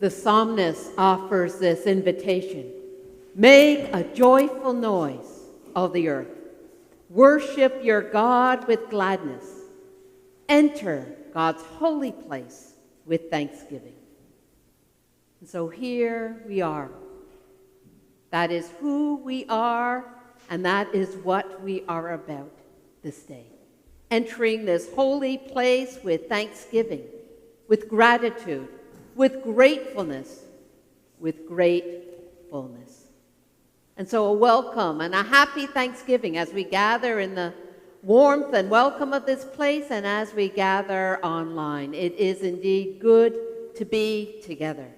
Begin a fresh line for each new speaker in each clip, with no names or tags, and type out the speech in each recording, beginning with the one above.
The psalmist offers this invitation. Make a joyful noise, all the earth. Worship your God with gladness. Enter God's holy place with thanksgiving. And so here we are. That is who we are And that is what we are about this day. Entering this holy place with thanksgiving, with gratitude, with gratefulness, with great fullness. And so a welcome and a happy Thanksgiving as we gather in the warmth and welcome of this place and as we gather online. It is indeed good to be together,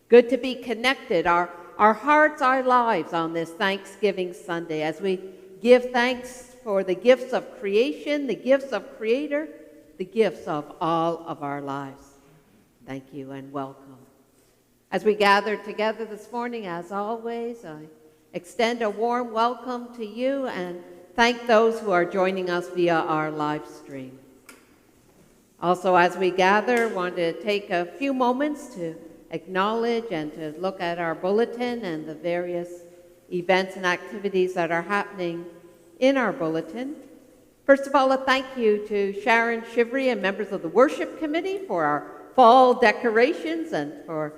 good to be connected, our hearts, our lives on this Thanksgiving Sunday as we give thanks for the gifts of creation, the gifts of Creator, the gifts of all of our lives. Thank you and welcome. As we gather together this morning, as always, I extend a warm welcome to you and thank those who are joining us via our live stream. Also, as we gather, I want to take a few moments to acknowledge and to look at our bulletin and the various events and activities that are happening in our bulletin. First of all, a thank you to Sharon Shivery and members of the worship committee for our fall decorations and for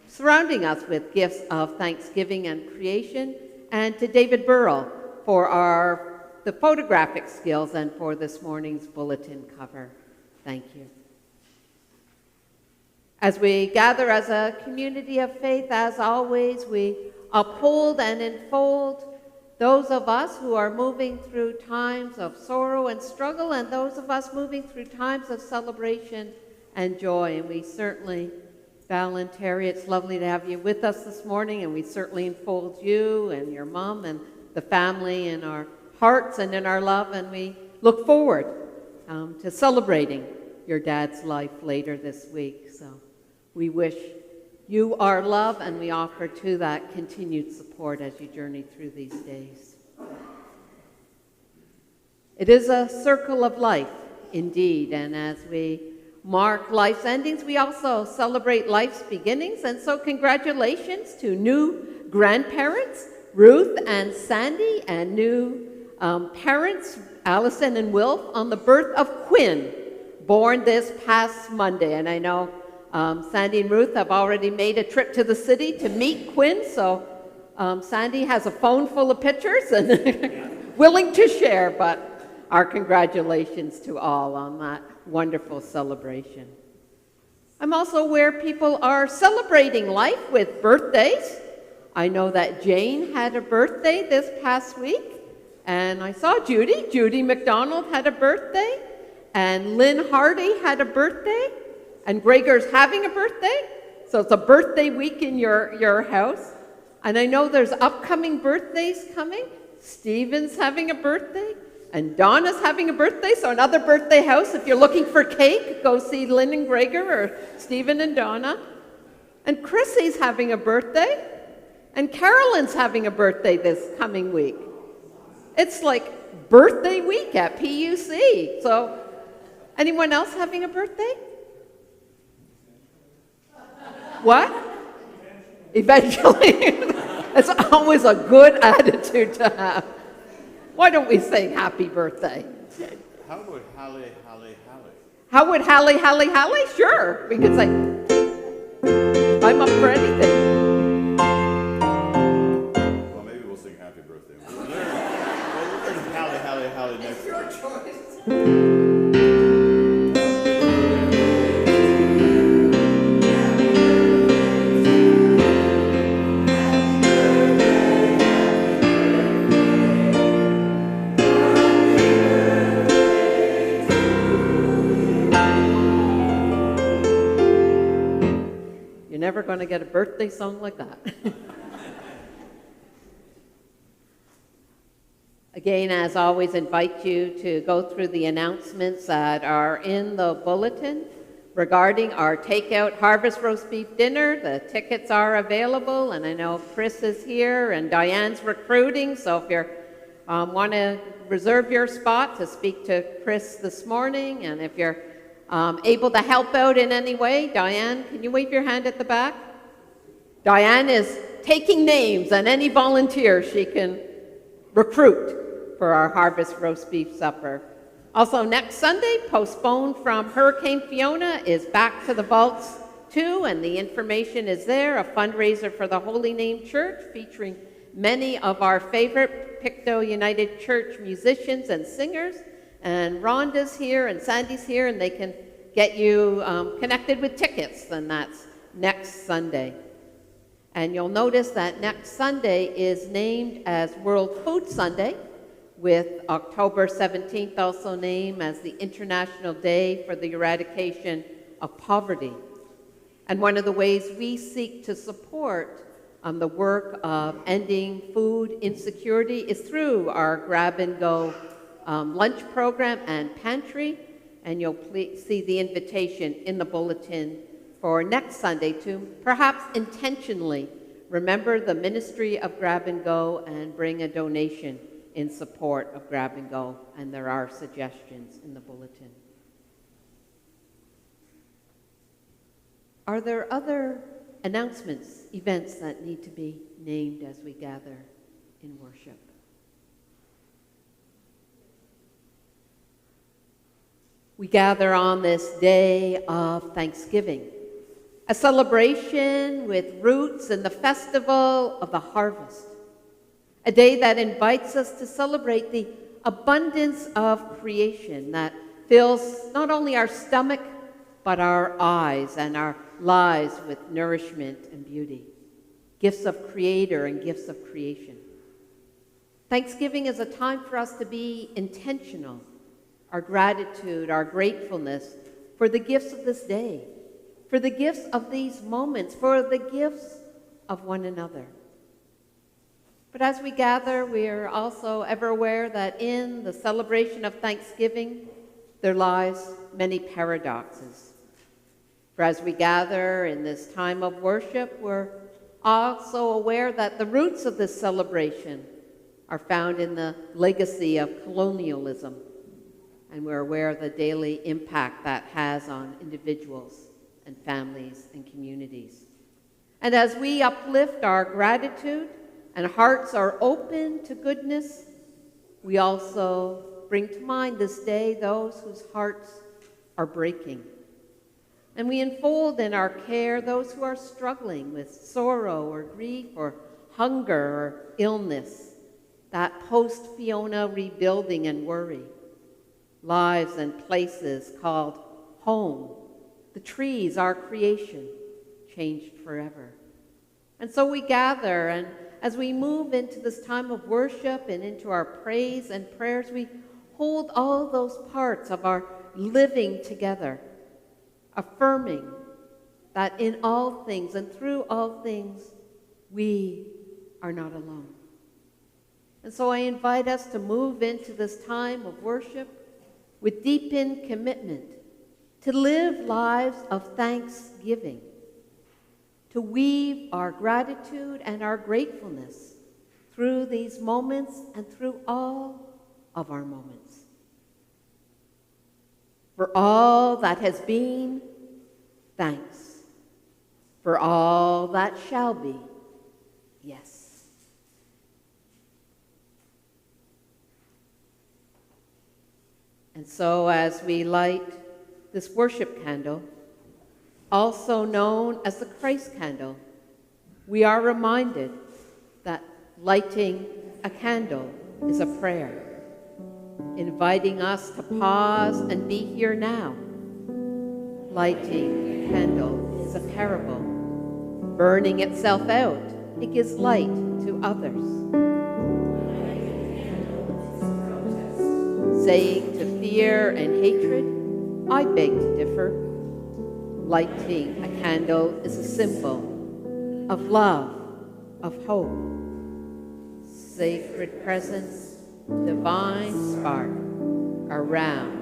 surrounding us with gifts of thanksgiving and creation, and to David Burrell for the photographic skills and for this morning's bulletin cover. Thank you. As we gather as a community of faith, as always, we uphold and enfold those of us who are moving through times of sorrow and struggle, and those of us moving through times of celebration and joy. And we certainly, Val and Terry, it's lovely to have you with us this morning, and we certainly enfold you and your mom and the family in our hearts and in our love, and we look forward to celebrating your dad's life later this week. So we wish you our love, and we offer to that continued support as you journey through these days. It is a circle of life, indeed, and as we mark life's endings, we also celebrate life's beginnings, and so congratulations to new grandparents, Ruth and Sandy, and new parents, Allison and Wilf, on the birth of Quinn, born this past Monday. And I know Sandy and Ruth have already made a trip to the city to meet Quinn, so Sandy has a phone full of pictures and willing to share, but our congratulations to all on that wonderful celebration. I'm also aware people are celebrating life with birthdays. I know that Jane had a birthday this past week, and I saw Judy McDonald had a birthday, and Lynn Hardy had a birthday, and Gregor's having a birthday, so it's a birthday week in your house. And I know there's upcoming birthdays coming. Stephen's having a birthday, and Donna's having a birthday, so another birthday house. If you're looking for cake, go see Lynn and Gregor or Stephen and Donna. And Chrissy's having a birthday, and Carolyn's having a birthday this coming week. It's like birthday week at PUC. So anyone else having a birthday? What? Eventually. It's always a good attitude to have. Why don't we sing happy birthday?
How would Halle, Halle, Halle?
How would Halle, Halle, Halle? Sure. We could say, I'm up for anything.
Well, maybe we'll sing happy birthday. We'll learn Halle, Halle, Halle next.
It's your choice.
Never going to get a birthday song like that. Again, as always, invite you to go through the announcements that are in the bulletin regarding our takeout harvest roast beef dinner. The tickets are available, and I know Chris is here and Diane's recruiting, so if you want to reserve your spot to speak to Chris this morning, and if you're able to help out in any way, Diane, can you wave your hand at the back? Diane is taking names and any volunteer she can recruit for our harvest roast beef supper. Also, next Sunday, postponed from Hurricane Fiona, is Back to the Vaults 2, and the information is there, a fundraiser for the Holy Name Church featuring many of our favorite Pictou United Church musicians and singers. And Rhonda's here and Sandy's here, and they can get you connected with tickets, and that's next Sunday. And you'll notice that next Sunday is named as World Food Sunday, with October 17th also named as the International Day for the Eradication of Poverty. And one of the ways we seek to support the work of ending food insecurity is through our grab-and-go lunch program and pantry. And you'll see the invitation in the bulletin for next Sunday to perhaps intentionally remember the ministry of Grab and Go and bring a donation in support of Grab and Go. And there are suggestions in the bulletin. Are there other announcements, events that need to be named as we gather in worship? We gather on this day of Thanksgiving, a celebration with roots in the festival of the harvest, a day that invites us to celebrate the abundance of creation that fills not only our stomach, but our eyes and our lives with nourishment and beauty, gifts of Creator and gifts of creation. Thanksgiving is a time for us to be intentional, our gratitude, our gratefulness for the gifts of this day, for the gifts of these moments, for the gifts of one another. But as we gather, we are also ever aware that in the celebration of Thanksgiving, there lies many paradoxes. For as we gather in this time of worship, we're also aware that the roots of this celebration are found in the legacy of colonialism. And we're aware of the daily impact that has on individuals and families and communities. And as we uplift our gratitude and hearts are open to goodness, we also bring to mind this day those whose hearts are breaking. And we enfold in our care those who are struggling with sorrow or grief or hunger or illness, that post-Fiona rebuilding and worry. Lives and places called home, the trees, our creation, changed forever. And so we gather, and as we move into this time of worship and into our praise and prayers, we hold all those parts of our living together, affirming that in all things and through all things, we are not alone. And so I invite us to move into this time of worship with deepened commitment to live lives of thanksgiving, to weave our gratitude and our gratefulness through these moments and through all of our moments. For all that has been, thanks. For all that shall be, yes. And so as we light this worship candle, also known as the Christ candle, we are reminded that lighting a candle is a prayer, inviting us to pause and be here now. Lighting a candle is a parable. Burning itself out, it gives light to others. Saying to fear and hatred, I beg to differ. Lighting a candle is a symbol of love, of hope. Sacred presence, divine spark around.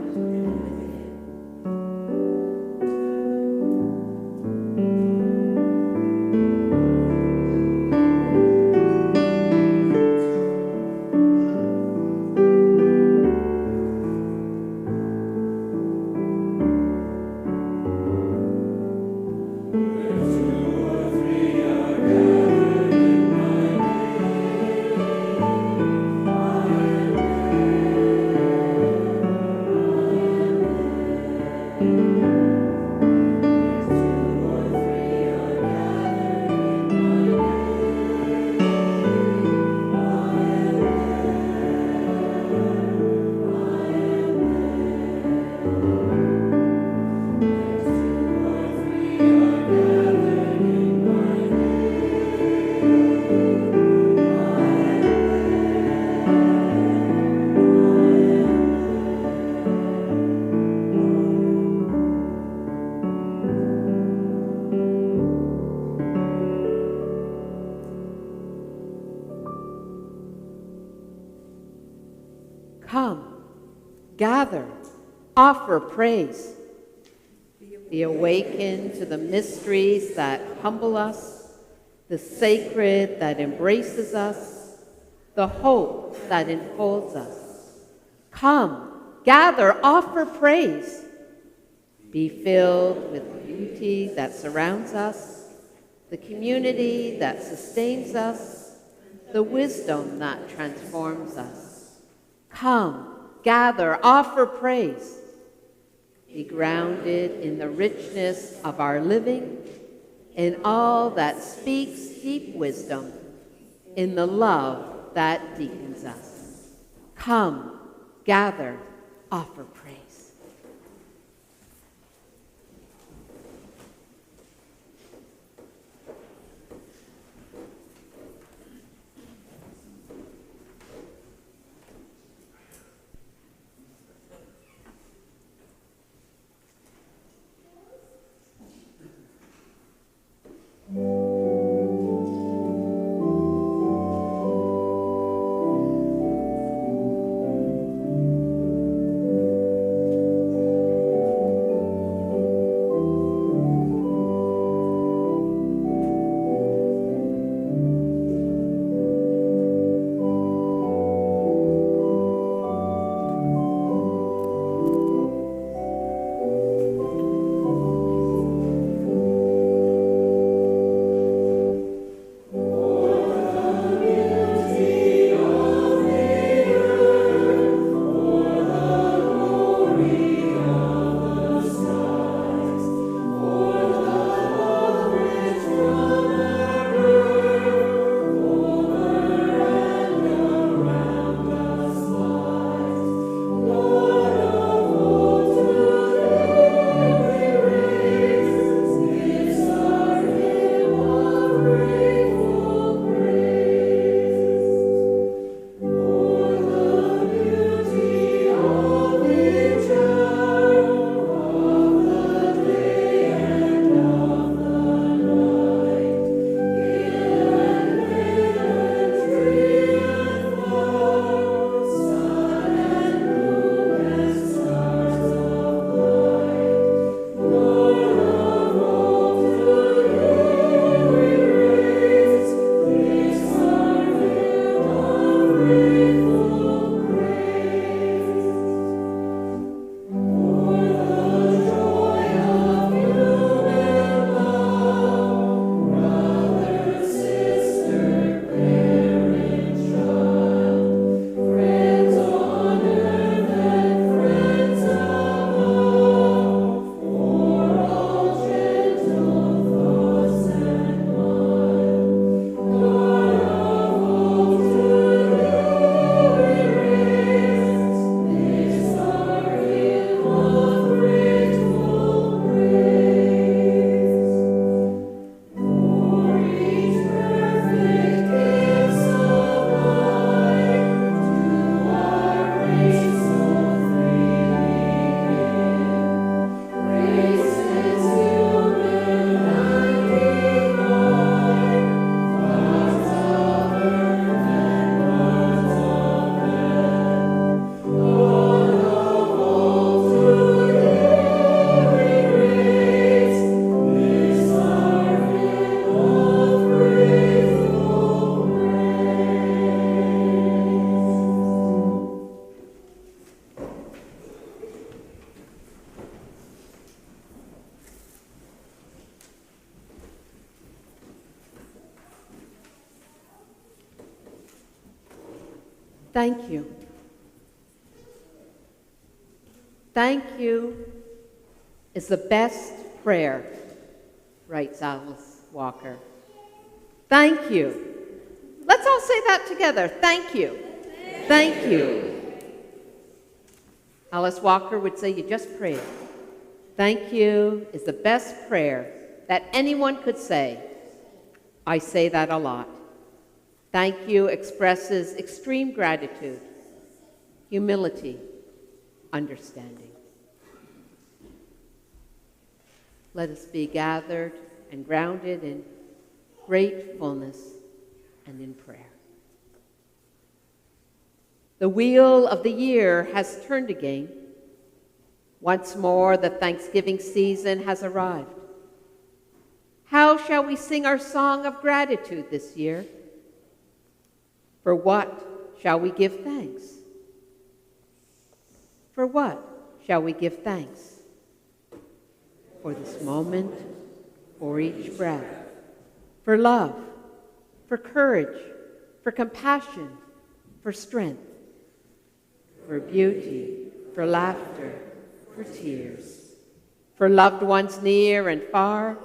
gather, offer praise. Be awakened to the mysteries that humble us, the sacred that embraces us, the hope that enfolds us. Come, gather, offer praise. Be filled with the beauty that surrounds us, the community that sustains us, the wisdom that transforms us. Come, gather, offer praise. Be grounded in the richness of our living, in all that speaks deep wisdom, in the love that deepens us. Come, gather, offer praise. Thank you. Thank you is the best prayer, writes Alice Walker. Thank you. Let's all say that together. Thank you. Thank you. Alice Walker would say, you just prayed. Thank you is the best prayer that anyone could say. I say that a lot. Thank you expresses extreme gratitude, humility, understanding. Let us be gathered and grounded in gratefulness and in prayer. The wheel of the year has turned again. Once more, the Thanksgiving season has arrived. How shall we sing our song of gratitude this year? For what shall we give thanks? For what shall we give thanks? For this moment, for each breath, for love, for courage, for compassion, for strength, for beauty, for laughter, for tears, for loved ones near and far,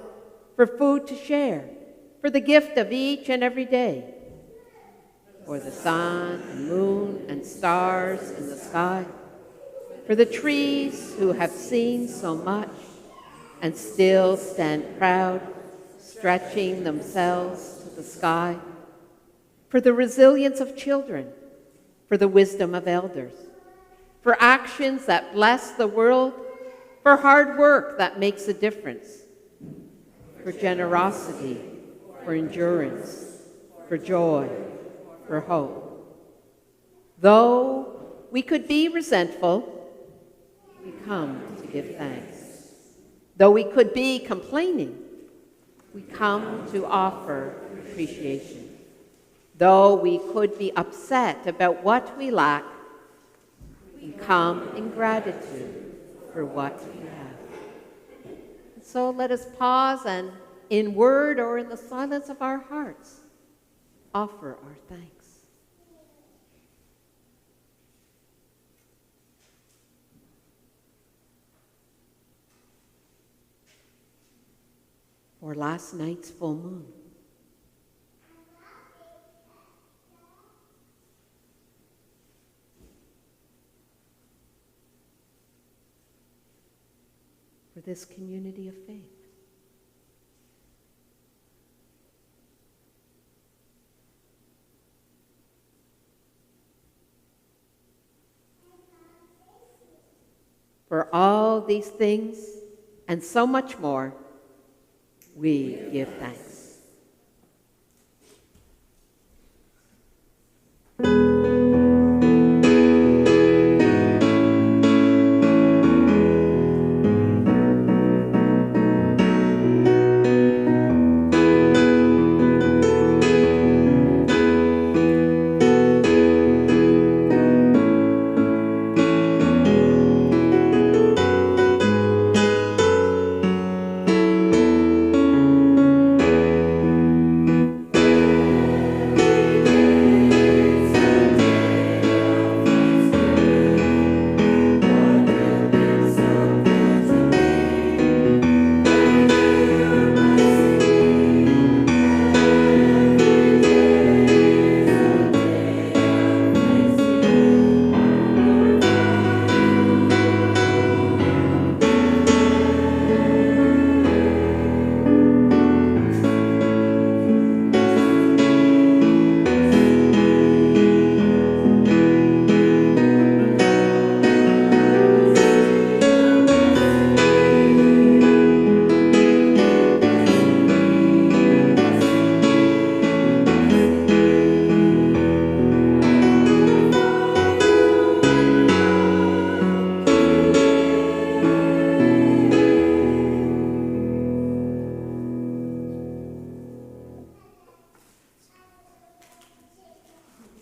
for food to share, for the gift of each and every day, for the sun and moon and stars in the sky, for the trees who have seen so much and still stand proud, stretching themselves to the sky, for the resilience of children, for the wisdom of elders, for actions that bless the world, for hard work that makes a difference, for generosity, for endurance, for joy, for hope. Though we could be resentful, we come to give thanks. Though we could be complaining, we come to offer appreciation. Though we could be upset about what we lack, we come in gratitude for what we have. So let us pause and, in word or in the silence of our hearts, offer our thanks. For last night's full moon, for this community of faith, for all these things and so much more, we give thanks.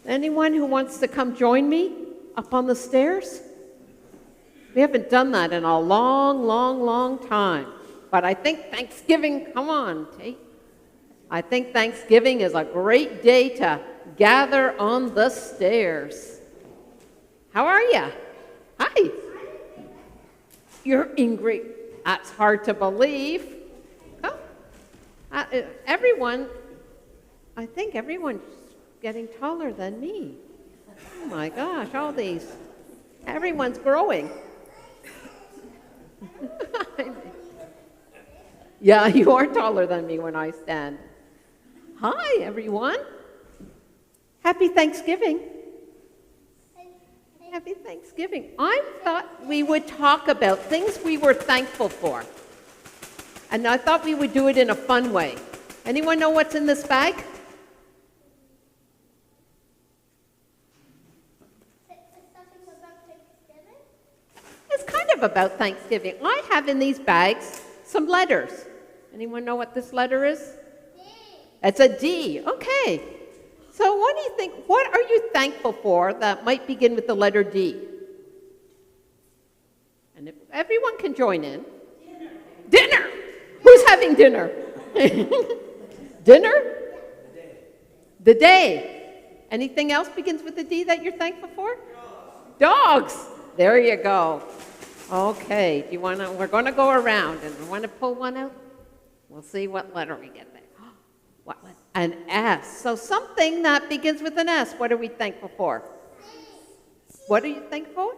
Anyone who wants to come join me up on the stairs? We haven't done that in a long, long, long time. But I think Thanksgiving, come on, Tate. I think Thanksgiving is a great day to gather on the stairs. How are you? Hi. You're in great. That's hard to believe. Oh, everyone, I think everyone's getting taller than me. Oh my gosh, all these, everyone's growing. Yeah, you are taller than me when I stand. Hi, everyone. Happy Thanksgiving. Happy Thanksgiving. I thought we would talk about things we were thankful for. And I thought we would do it in a fun way. Anyone know what's in this bag? about Thanksgiving. I have in these bags some letters. Anyone know what this letter is? D. It's a D. Okay. So what do you think? What are you thankful for that might begin with the letter D? And if everyone can join in. Dinner. Dinner. Who's having dinner? Dinner? The day. Anything else begins with a D that you're thankful for? Dogs. There you go. Okay. Do you want to? We're going to go around, and I want to pull one out. We'll see what letter we get there. What? An S. So something that begins with an S. What are we thankful for? What are you thankful for?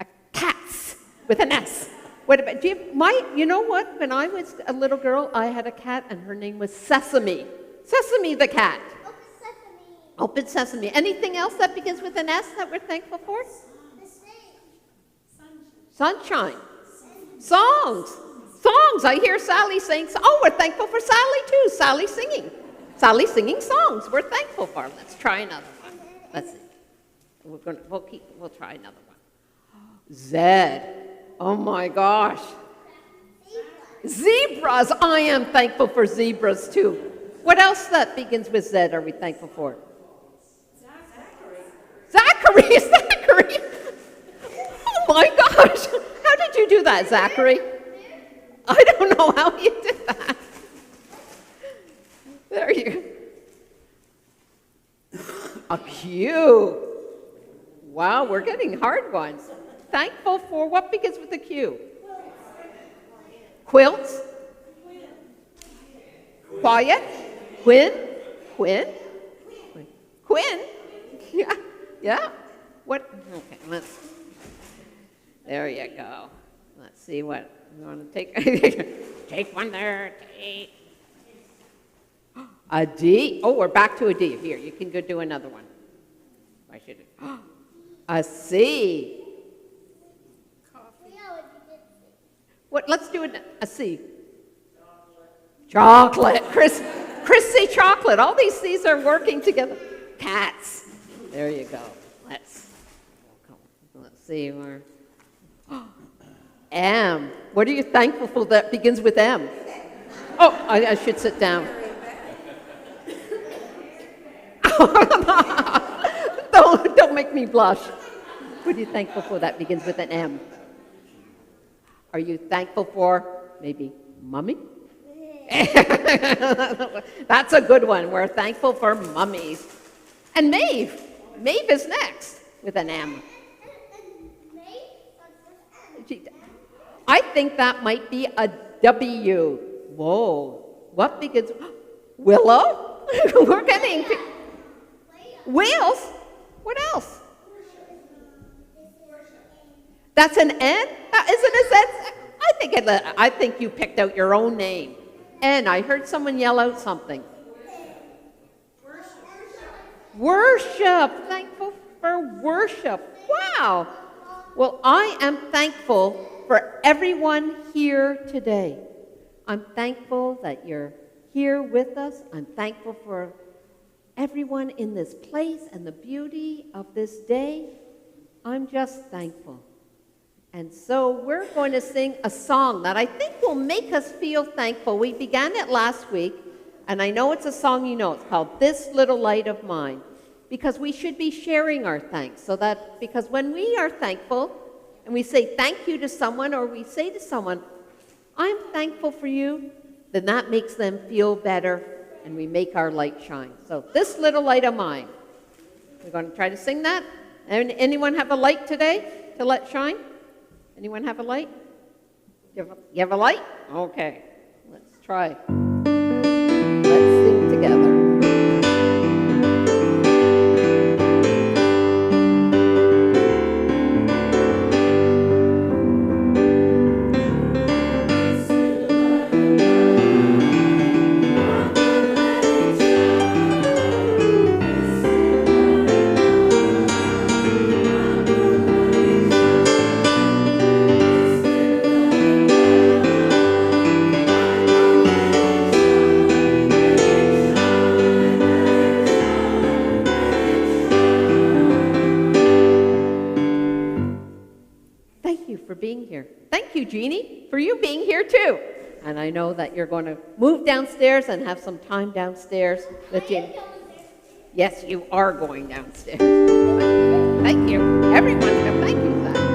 A cats with an S. What about? You know what? When I was a little girl, I had a cat, and her name was Sesame. Sesame the cat.
Open sesame.
Open sesame. Anything else that begins with an S that we're thankful for?
The same.
Sunshine. Songs. Songs. I hear Sally saying, oh, we're thankful for Sally too. Sally singing. Sally singing songs. We're thankful for. Let's try another one. Let's see. We'll try another one. Zed. Oh my gosh. Zebras. I am thankful for zebras too. What else that begins with Z are we thankful for? Zachary. Zachary. Oh my gosh. How did you do that, Zachary? I don't know how you did that. There you go. A Q. Wow, we're getting hard ones. Thankful for what begins with a Q? Quilts. Quiet. Quinn. Quinn. Quinn. Yeah. Yeah. What? Okay. There you go. Let's see what. You want to take? Take one there. Take. A D. Oh, we're back to a D. Here, you can go do another one. Why should it? A C.
Coffee.
What? Let's do a C. Chocolate. Chrissy chocolate. All these C's are working together. Cats. There you go. Let's see where. M. What are you thankful for that begins with M? Oh, I should sit down. Don't make me blush. What are you thankful for that begins with an M? Are you thankful for maybe mummy? That's a good one. We're thankful for mummies. And Maeve. Maeve is next with an M. I think that might be a W. Whoa. What begins? Willow? We're getting whales. What else? That's an N? Isn't it? I think you picked out your own name. N. I heard someone yell out something. Worship. Thankful for worship. Wow. Well, I am thankful for everyone here today. I'm thankful that you're here with us. I'm thankful for everyone in this place and the beauty of this day. I'm just thankful. And so we're going to sing a song that I think will make us feel thankful. We began it last week, and I know it's a song you know. It's called This Little Light of Mine, because we should be sharing our thanks. Because when we are thankful, and we say thank you to someone, or we say to someone, I'm thankful for you, then that makes them feel better, and we make our light shine. So this little light of mine. We're going to try to sing that. Anyone have a light today to let shine? Anyone have a light? You have a light? Okay, let's try. Let's sing together. for being here. Thank you, Jeannie, for you being here too. And I know that you're going to move downstairs and have some time downstairs with Jeannie. Yes, you are going downstairs. Thank you. Everyone's going to thank you for that.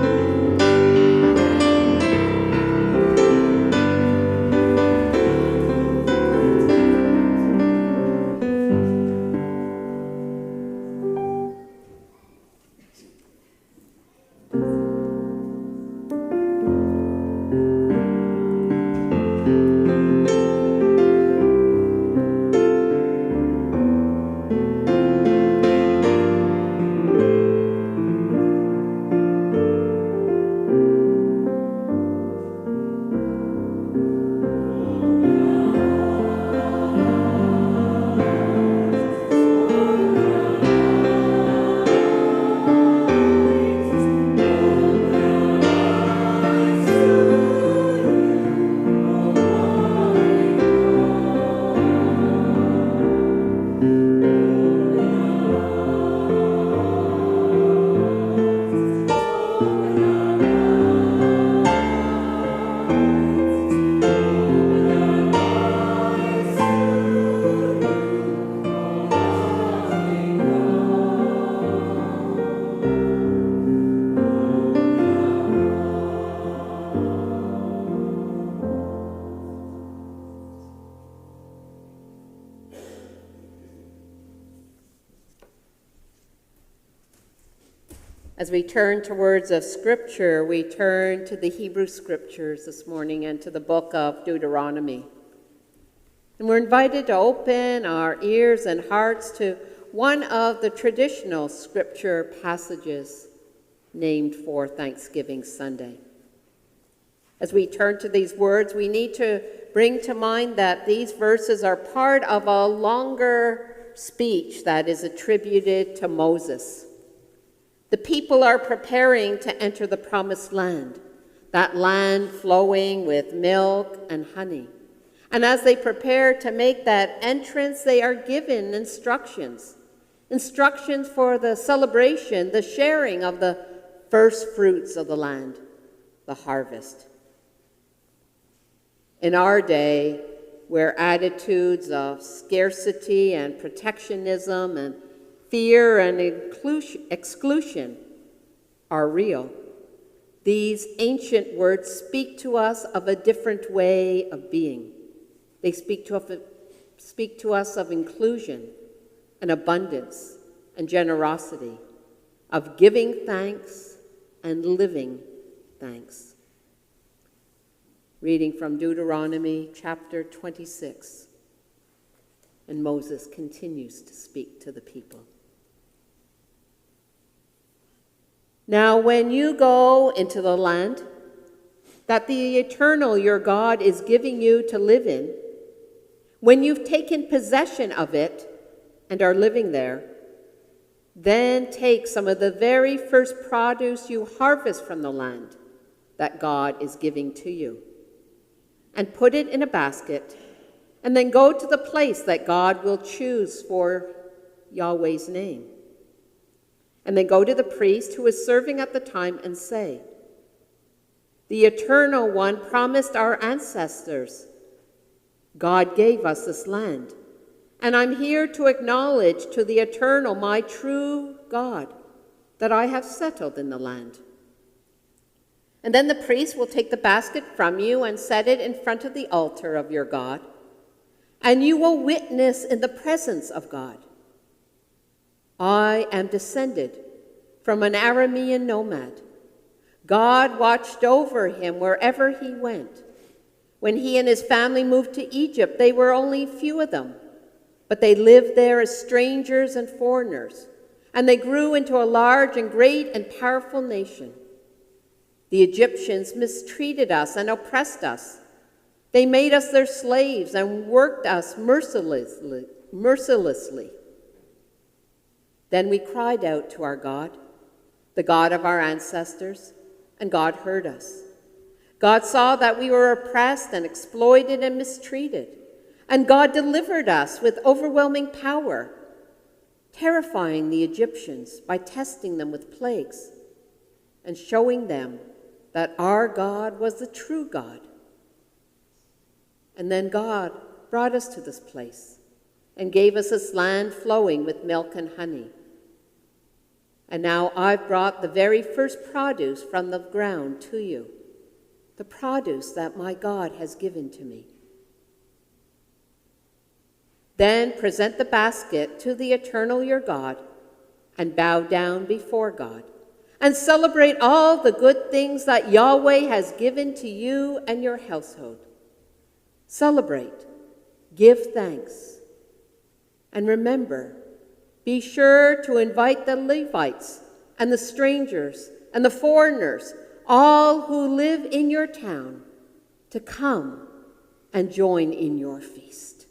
As we turn to words of Scripture, we turn to the Hebrew Scriptures this morning and to the book of Deuteronomy. And we're invited to open our ears and hearts to one of the traditional Scripture passages named for Thanksgiving Sunday. As we turn to these words, we need to bring to mind that these verses are part of a longer speech that is attributed to Moses. The people are preparing to enter the promised land, that land flowing with milk and honey. And as they prepare to make that entrance, they are given instructions for the celebration, the sharing of the first fruits of the land, the harvest. In our day, where attitudes of scarcity and protectionism and fear and exclusion are real, these ancient words speak to us of a different way of being. They speak to us of inclusion and abundance and generosity, of giving thanks and living thanks. Reading from Deuteronomy chapter 26, and Moses continues to speak to the people. Now, when you go into the land that the Eternal, your God, is giving you to live in, when you've taken possession of it and are living there, then take some of the very first produce you harvest from the land that God is giving to you, and put it in a basket, and then go to the place that God will choose for Yahweh's name. And then go to the priest who is serving at the time and say, "The Eternal One promised our ancestors. God gave us this land, and I'm here to acknowledge to the Eternal, my true God, that I have settled in the land." And then the priest will take the basket from you and set it in front of the altar of your God, and you will witness in the presence of God. I am descended from an Aramean nomad. God watched over him wherever he went. When he and his family moved to Egypt, they were only few of them, but they lived there as strangers and foreigners, and they grew into a large and great and powerful nation. The Egyptians mistreated us and oppressed us. They made us their slaves and worked us mercilessly. Then we cried out to our God, the God of our ancestors, and God heard us. God saw that we were oppressed and exploited and mistreated, and God delivered us with overwhelming power, terrifying the Egyptians by testing them with plagues and showing them that our God was the true God. And then God brought us to this place and gave us this land flowing with milk and honey. And now I've brought the very first produce from the ground to you, the produce that my God has given to me. Then present the basket to the eternal your God and bow down before God and celebrate all the good things that Yahweh has given to you and your household. Celebrate, give thanks, and remember, be sure to invite the Levites and the strangers and the foreigners, all who live in your town, to come and join in your feast.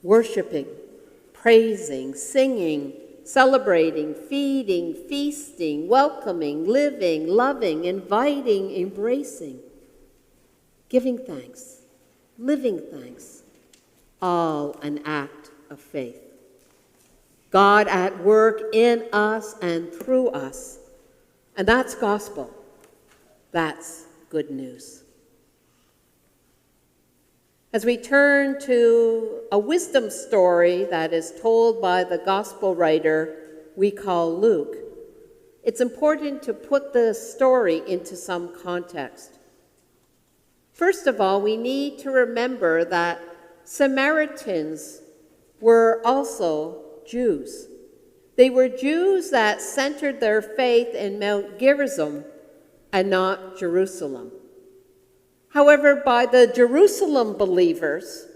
Worshiping, praising, singing, celebrating, feeding, feasting, welcoming, living, loving, inviting, embracing, giving thanks, living thanks, all an act of faith. God at work in us and through us. And that's gospel. That's good news. As we turn to a wisdom story that is told by the gospel writer we call Luke, it's important to put the story into some context. First of all, we need to remember that Samaritans were also Jews. They were Jews that centered their faith in Mount Gerizim and not Jerusalem. However, by the Jerusalem believers,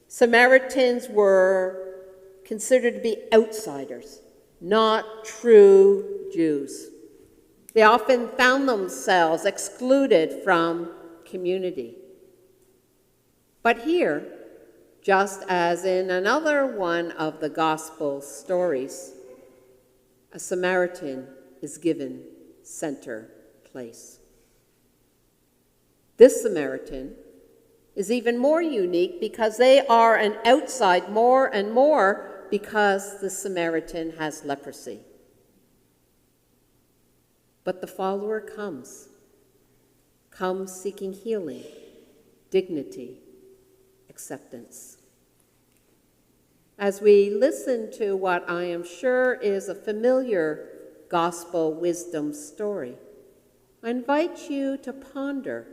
Samaritans were considered to be outsiders, not true Jews. They often found themselves excluded from community. But here, just as in another one of the gospel stories, a Samaritan is given center place. This Samaritan is even more unique because they are an outside more and more because the Samaritan has leprosy. But the follower comes seeking healing, dignity, acceptance. As we listen to what I am sure is a familiar gospel wisdom story, I invite you to ponder,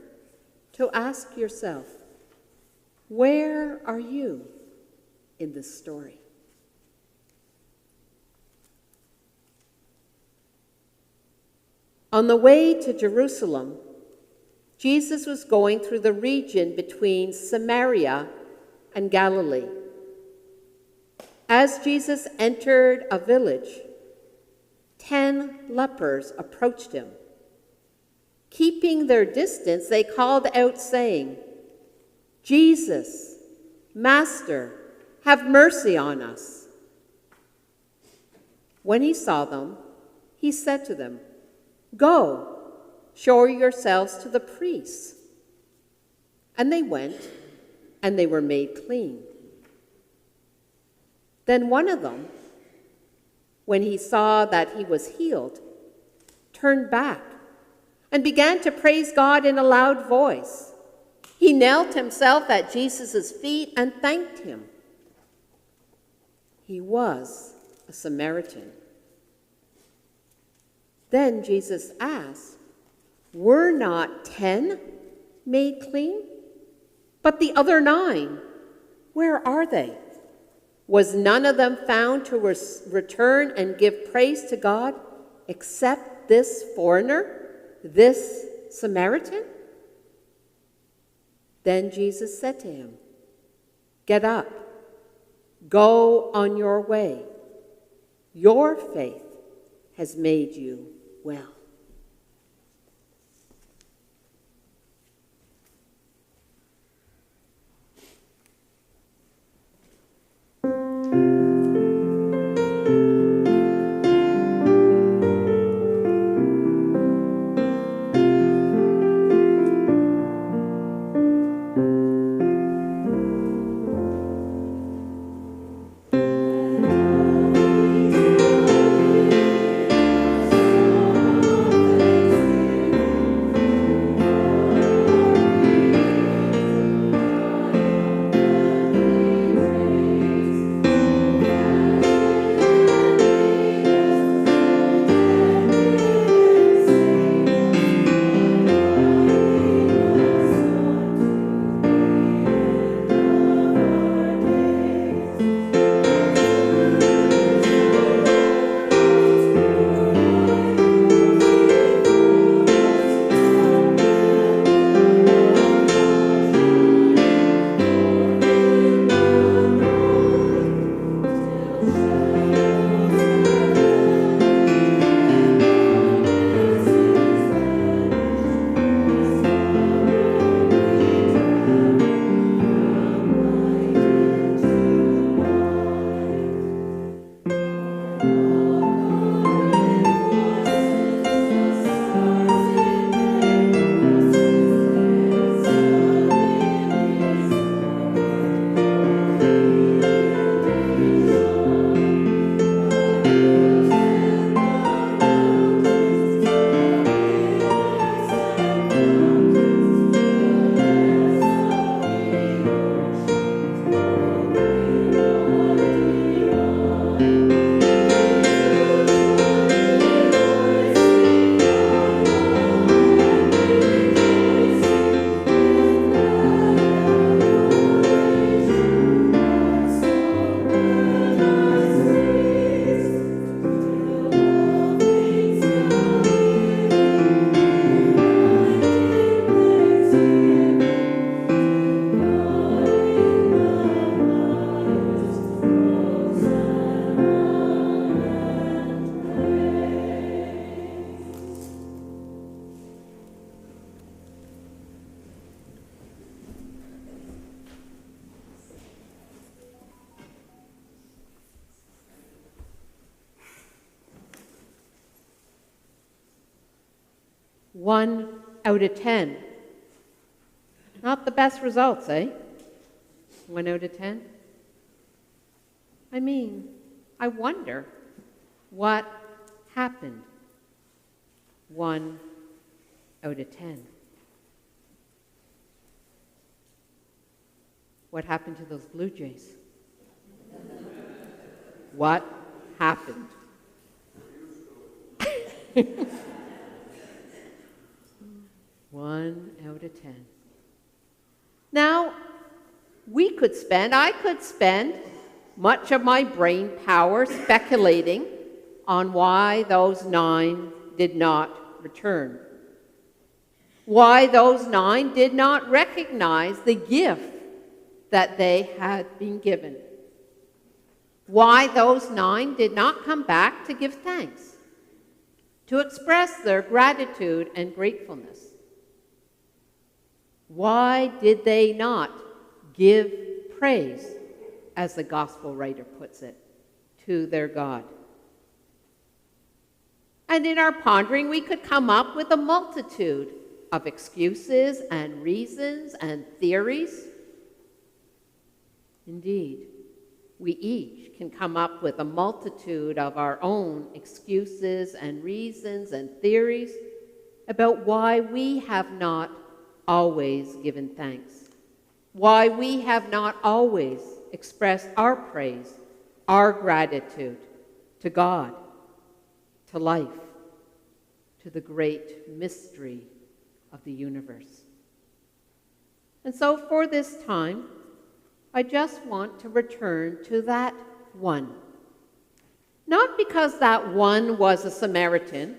to ask yourself, where are you in this story? On the way to Jerusalem, Jesus was going through the region between Samaria and Galilee. As Jesus entered a village, 10 lepers approached him. Keeping their distance, they called out, saying, "Jesus, Master, have mercy on us." When he saw them, he said to them, "Go, show yourselves to the priests." And they went, and they were made clean. Then one of them, when he saw that he was healed, turned back and began to praise God in a loud voice. He knelt himself at Jesus' feet and thanked him. He was a Samaritan. Then Jesus asked, "Were not 10 made clean? But the other 9, where are they? Was none of them found to return and give praise to God except this foreigner, this Samaritan?" Then Jesus said to him, "Get up, go on your way. Your faith has made you well." 1 out of 10. Not the best results, eh? 1 out of 10. I mean, I wonder what happened. 1 out of 10. What happened to those Blue Jays? What happened? One out of 10. Now, I could spend much of my brain power speculating on why those 9 did not return. Why those 9 did not recognize the gift that they had been given. Why those 9 did not come back to give thanks, to express their gratitude and gratefulness. Why did they not give praise, as the gospel writer puts it, to their God? And in our pondering, we could come up with a multitude of excuses and reasons and theories. Indeed, we each can come up with a multitude of our own excuses and reasons and theories about why we have not always given thanks, why we have not always expressed our praise, our gratitude to God, to life, to the great mystery of the universe. And so for this time, I just want to return to that one. Not because that one was a Samaritan,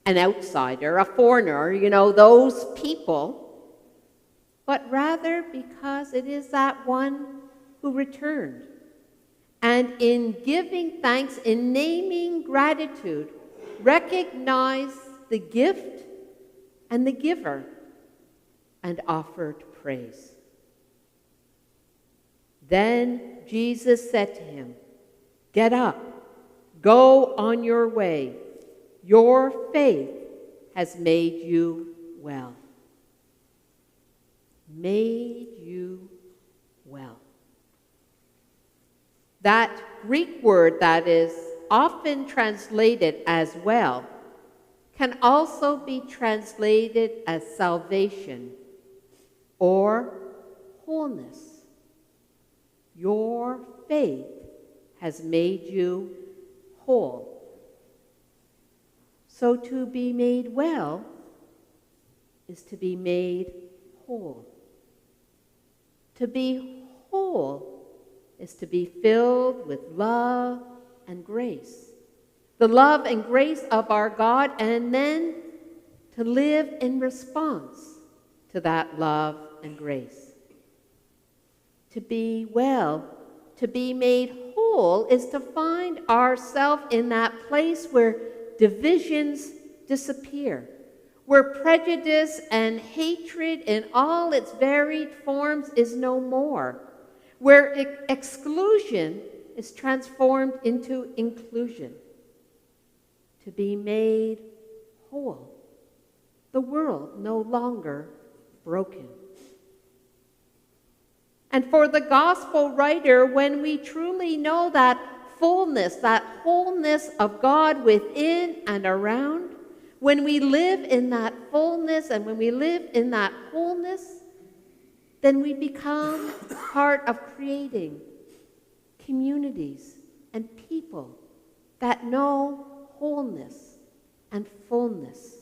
an outsider, a foreigner, those people, but rather because it is that one who returned. And in giving thanks, in naming gratitude, recognize the gift and the giver and offered praise. Then Jesus said to him, "Get up, go on your way. Your faith has made you well." Made you well. That Greek word that is often translated as well can also be translated as salvation or wholeness. Your faith has made you whole. So to be made well is to be made whole. To be whole is to be filled with love and grace. The love and grace of our God, and then to live in response to that love and grace. To be well, to be made whole, is to find ourselves in that place where divisions disappear, where prejudice and hatred in all its varied forms is no more, where exclusion is transformed into inclusion. To be made whole, the world no longer broken. And for the gospel writer, when we truly know that fullness, that wholeness of God within and around, when we live in that fullness and when we live in that wholeness, then we become part of creating communities and people that know wholeness and fullness.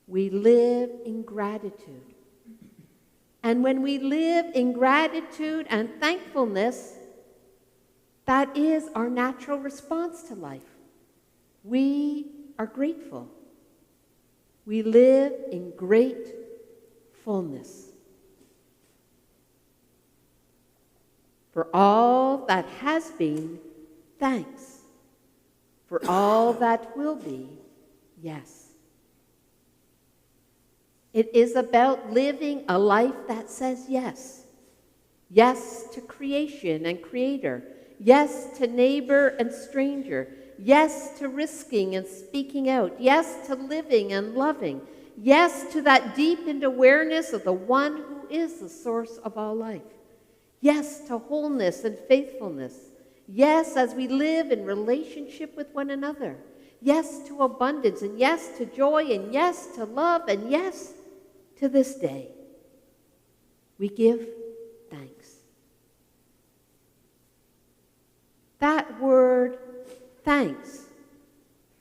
We live in gratitude. And when we live in gratitude and thankfulness, that is our natural response to life. We are grateful. We live in great fullness. For all that has been, thanks. For all that will be, yes. It is about living a life that says yes. Yes to creation and creator. Yes to neighbor and stranger. Yes to risking and speaking out. Yes to living and loving. Yes to that deepened awareness of the one who is the source of all life. Yes to wholeness and faithfulness. Yes, as we live in relationship with one another. Yes to abundance, and yes to joy, and yes to love, and yes to this day. We give thanks. That word, thanks,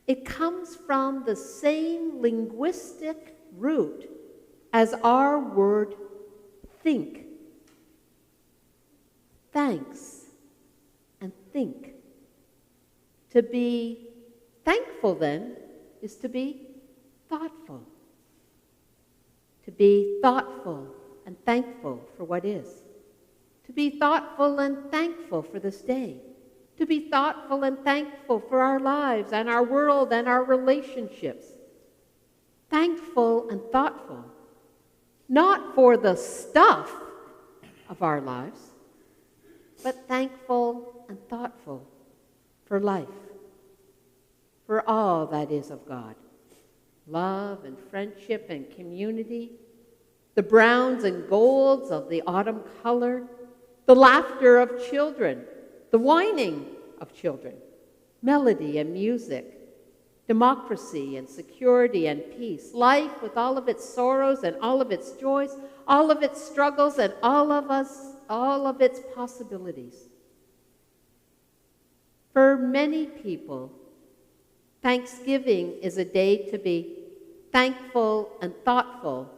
it comes from the same linguistic root as our word think. Thanks and think. To be thankful, then, is to be thoughtful. To be thoughtful and thankful for what is. To be thoughtful and thankful for this day. To be thoughtful and thankful for our lives and our world and our relationships. Thankful and thoughtful, not for the stuff of our lives, but thankful and thoughtful for life, for all that is of God. Love and friendship and community, the browns and golds of the autumn color, the laughter of children, the whining of children, melody and music, democracy and security and peace, life with all of its sorrows and all of its joys, all of its struggles and all of its possibilities. For many people, Thanksgiving is a day to be thankful and thoughtful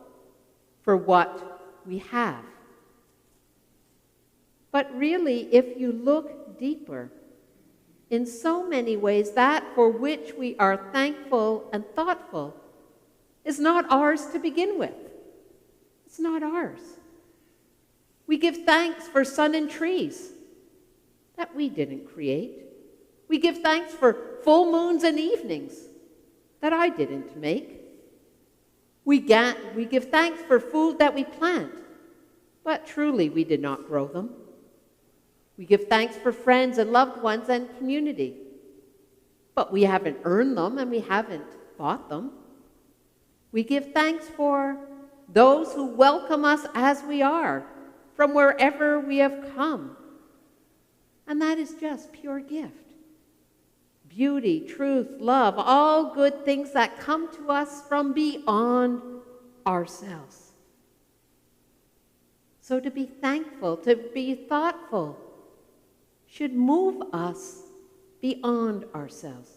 for what we have. But really, if you look deeper, in so many ways, that for which we are thankful and thoughtful is not ours to begin with. It's not ours. We give thanks for sun and trees that we didn't create. We give thanks for full moons and evenings that I didn't make. We give thanks for food that we plant, but truly we did not grow them. We give thanks for friends and loved ones and community, but we haven't earned them and we haven't bought them. We give thanks for those who welcome us as we are, from wherever we have come. And that is just pure gift. Beauty, truth, love, all good things that come to us from beyond ourselves. So to be thankful, to be thoughtful, should move us beyond ourselves,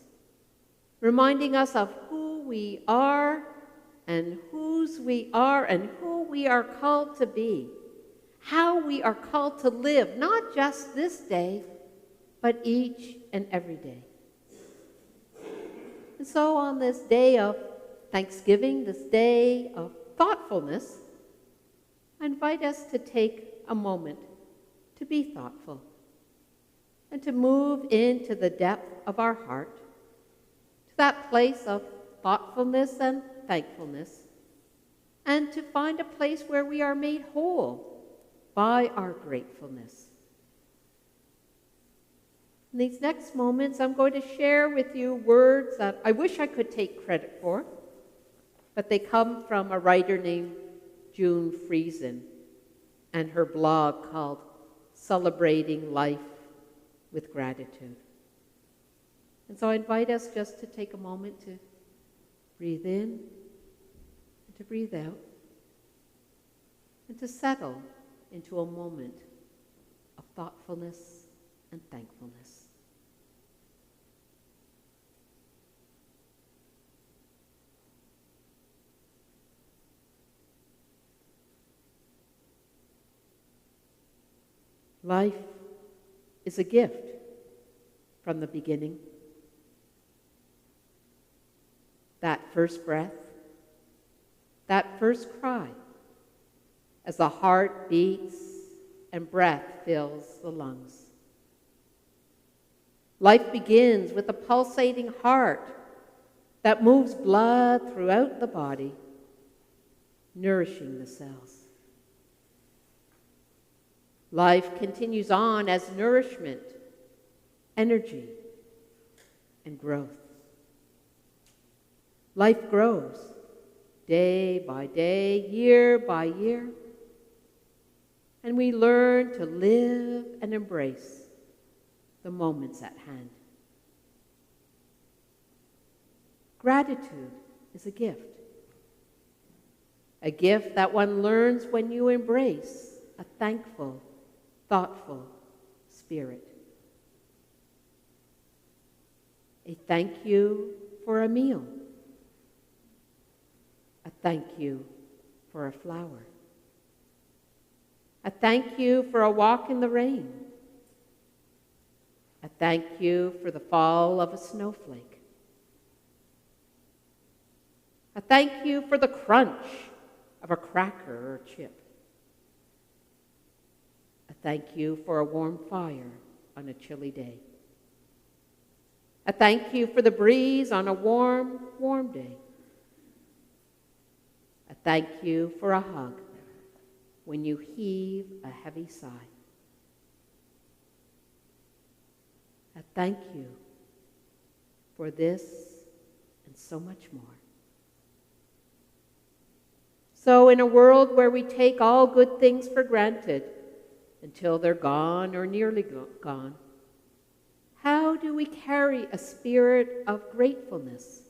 reminding us of who we are and whose we are and who we are called to be, how we are called to live, not just this day, but each and every day. And so on this day of Thanksgiving, this day of thoughtfulness, I invite us to take a moment to be thoughtful and to move into the depth of our heart, to that place of thoughtfulness and thankfulness, and to find a place where we are made whole by our gratefulness. In these next moments, I'm going to share with you words that I wish I could take credit for, but they come from a writer named June Friesen and her blog called Celebrating Life with Gratitude. And so I invite us just to take a moment to breathe in and to breathe out and to settle into a moment of thoughtfulness and thankfulness. Life is a gift from the beginning. That first breath, that first cry, as the heart beats and breath fills the lungs. Life begins with a pulsating heart that moves blood throughout the body, nourishing the cells. Life continues on as nourishment, energy, and growth. Life grows day by day, year by year, and we learn to live and embrace the moments at hand. Gratitude is a gift that one learns when you embrace a thankful, thoughtful spirit. A thank you for a meal. A thank you for a flower. A thank you for a walk in the rain. A thank you for the fall of a snowflake. A thank you for the crunch of a cracker or chip. A thank you for a warm fire on a chilly day. A thank you for the breeze on a warm, warm day. A thank you for a hug when you heave a heavy sigh. A thank you for this and so much more. So in a world where we take all good things for granted until they're gone or nearly gone, how do we carry a spirit of gratefulness,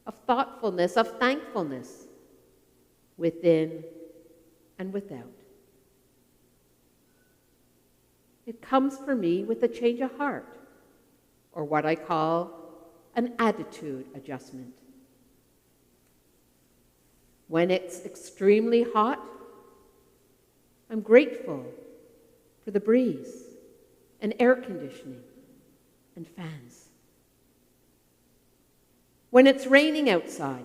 of thoughtfulness, of thankfulness within and without? It comes for me with a change of heart, or what I call an attitude adjustment. When it's extremely hot, I'm grateful for the breeze and air conditioning and fans. When it's raining outside,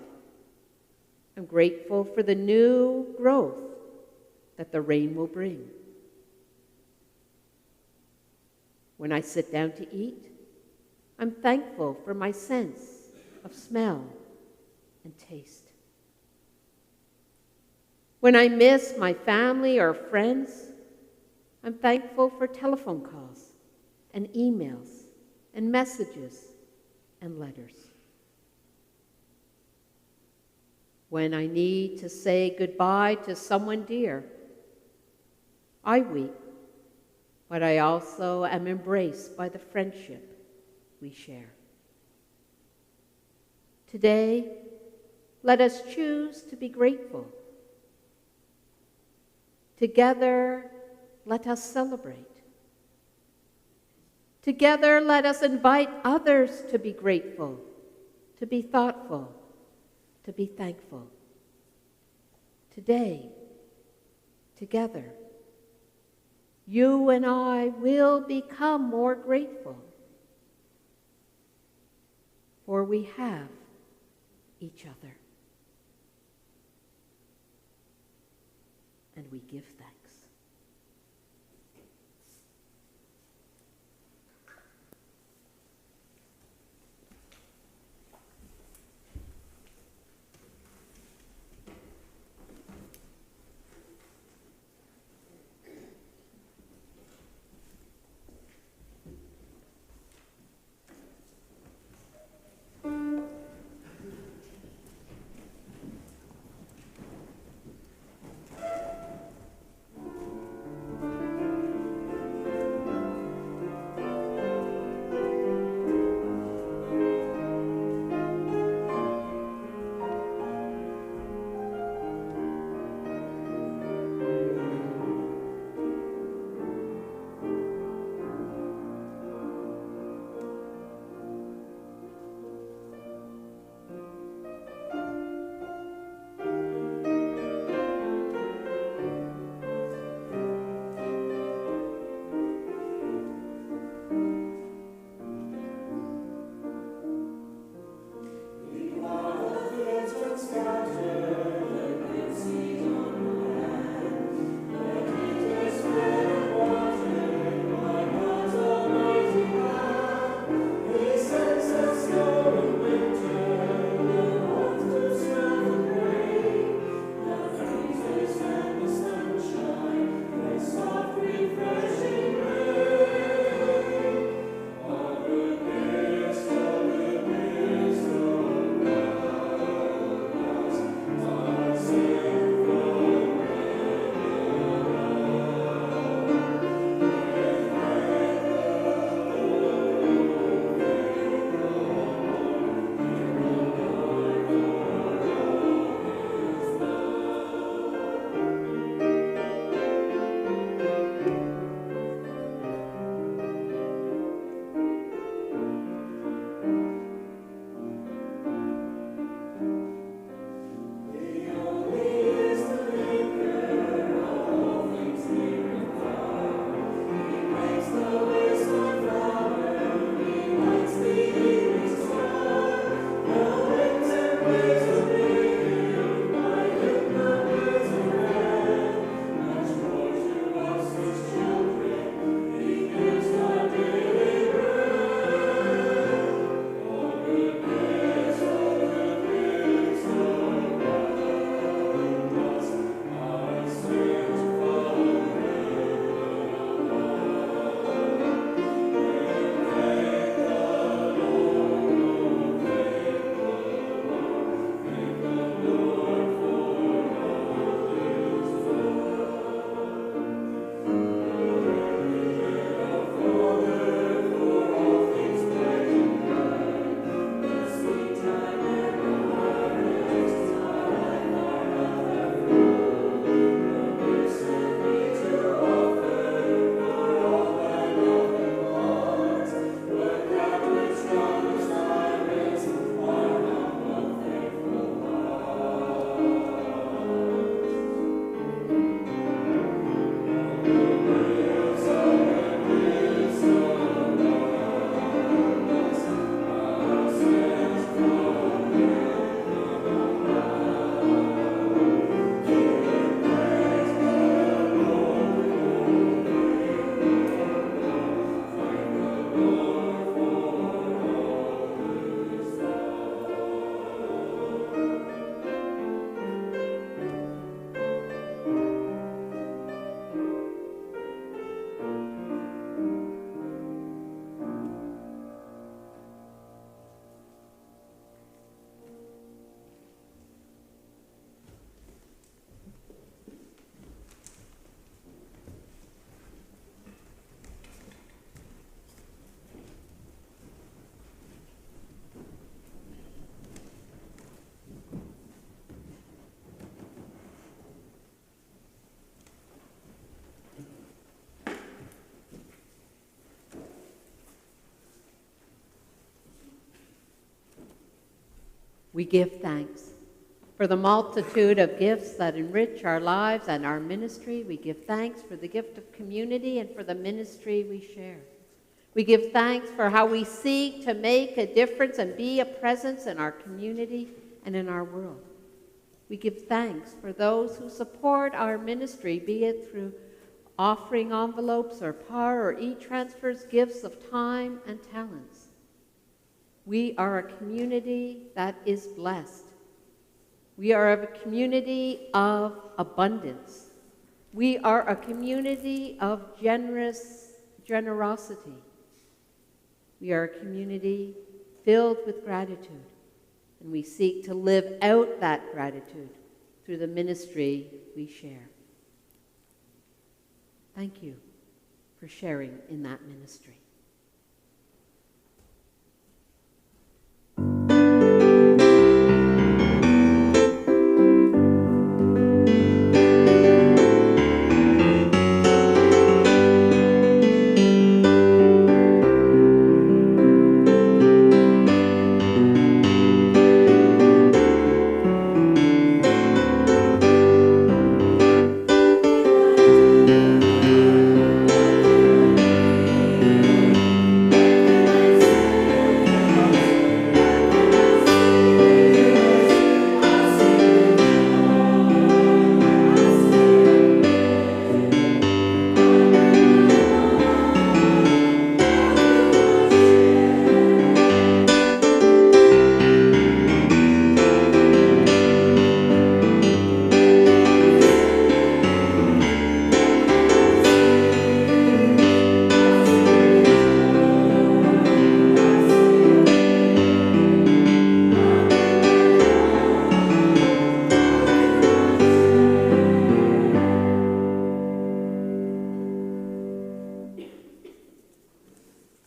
I'm grateful for the new growth that the rain will bring. When I sit down to eat, I'm thankful for my sense of smell and taste. When I miss my family or friends, I'm thankful for telephone calls and emails and messages and letters. When I need to say goodbye to someone dear, I weep, but I also am embraced by the friendship we share. Today, let us choose to be grateful. Together, let us celebrate. Together, let us invite others to be grateful, to be thoughtful, to be thankful. Today, together, you and I will become more grateful, for we have each other. And we give thanks. We give thanks for the multitude of gifts that enrich our lives and our ministry. We give thanks for the gift of community and for the ministry we share. We give thanks for how we seek to make a difference and be a presence in our community and in our world. We give thanks for those who support our ministry, be it through offering envelopes or PAR or e-transfers, gifts of time and talents. We are a community that is blessed. We are a community of abundance. We are a community of generosity. We are a community filled with gratitude, and we seek to live out that gratitude through the ministry we share. Thank you for sharing in that ministry.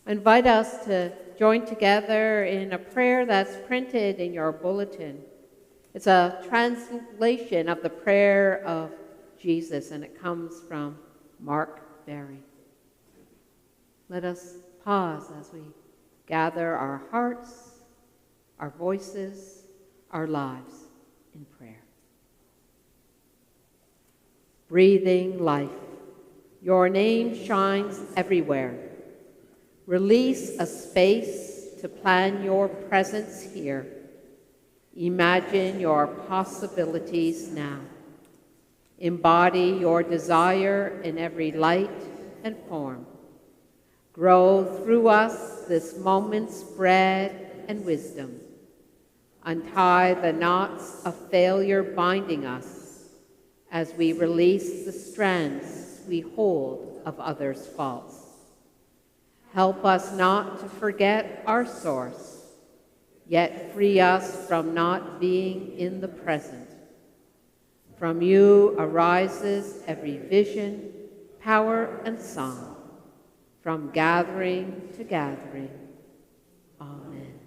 I invite us to join together in a prayer that's printed in your bulletin. It's a translation of the prayer of Jesus, and it comes from Mark Berry. Let us pause as we gather our hearts, our voices, our lives in prayer. Breathing life, your name shines everywhere. Release a space to plan your presence here. Imagine your possibilities now. Embody your desire in every light and form. Grow through us this moment's bread and wisdom. Untie the knots of failure binding us as we release the strands we hold of others' faults. Help us not to forget our source, yet free us from not being in the present. From you arises every vision, power, and song, from gathering to gathering. Amen.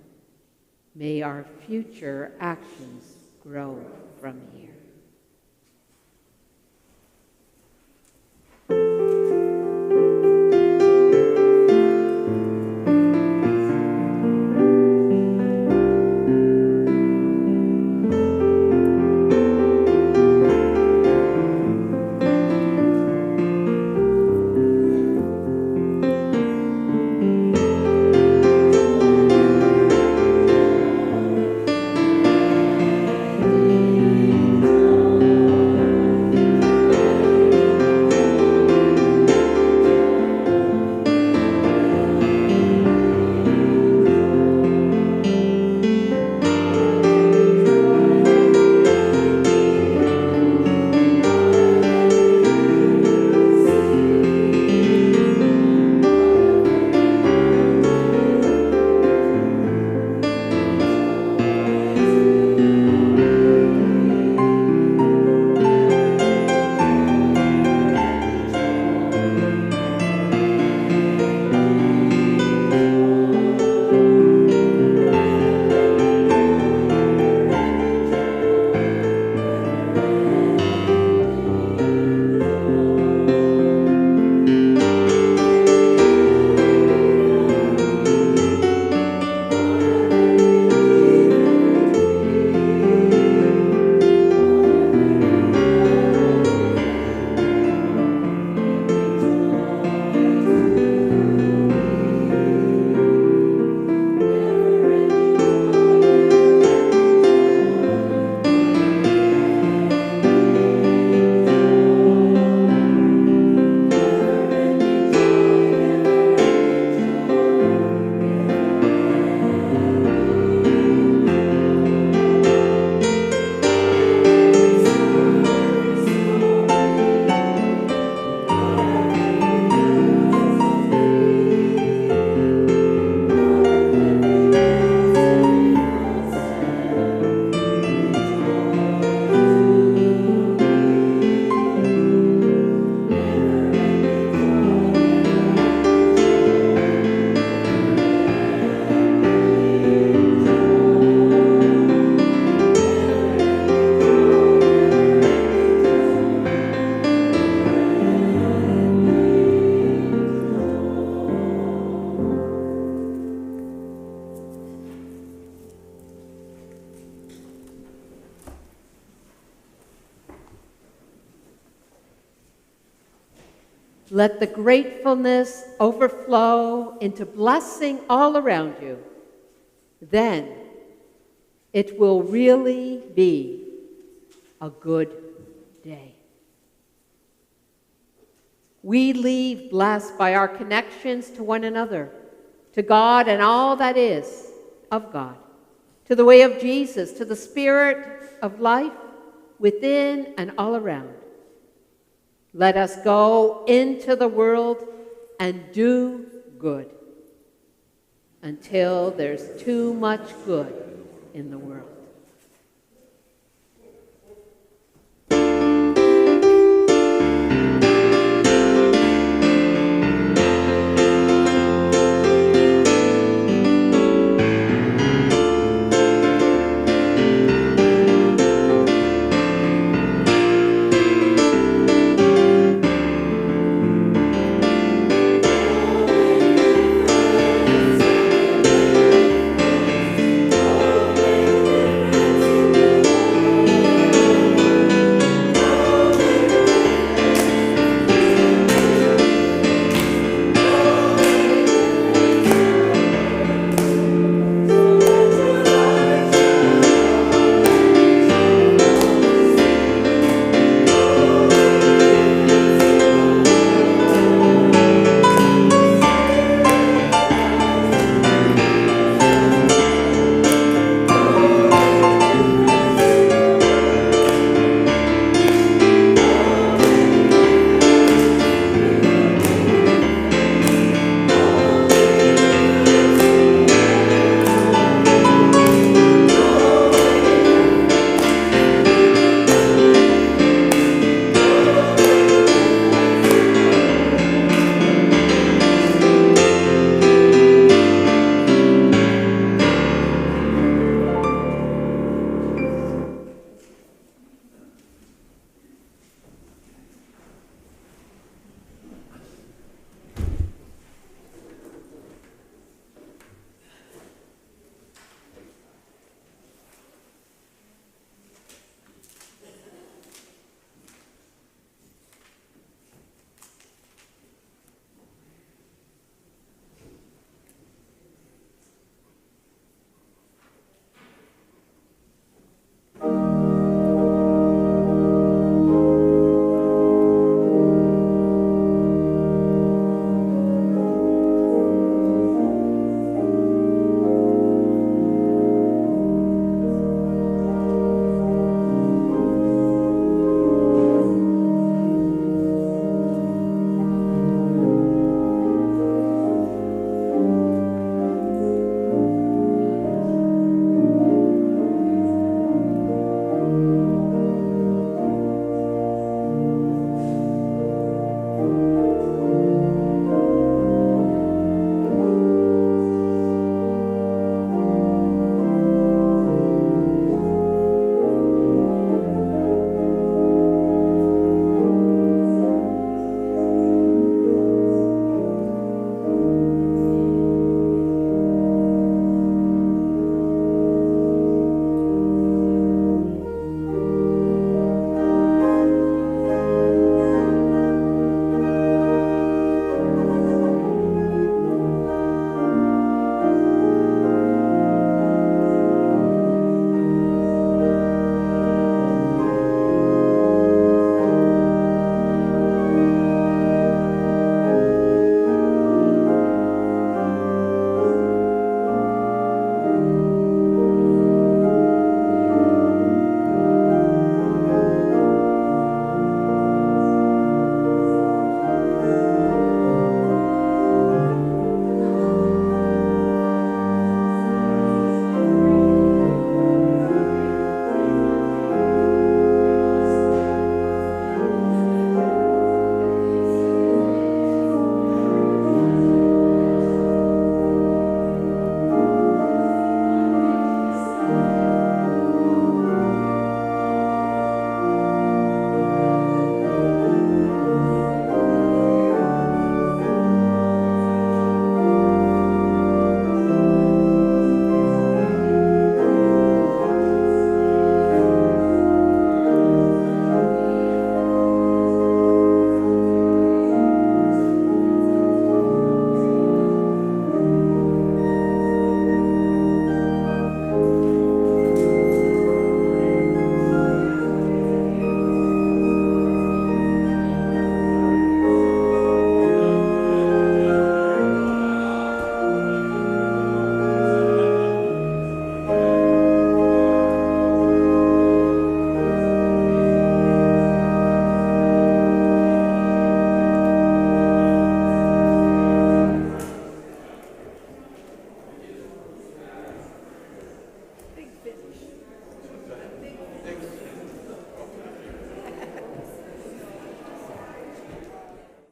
May our future actions grow from here. Let the gratefulness overflow into blessing all around you. Then it will really be a good day. We leave blessed by our connections to one another, to God and all that is of God, to the way of Jesus, to the spirit of life within and all around. Let us go into the world and do good until there's too much good in the world.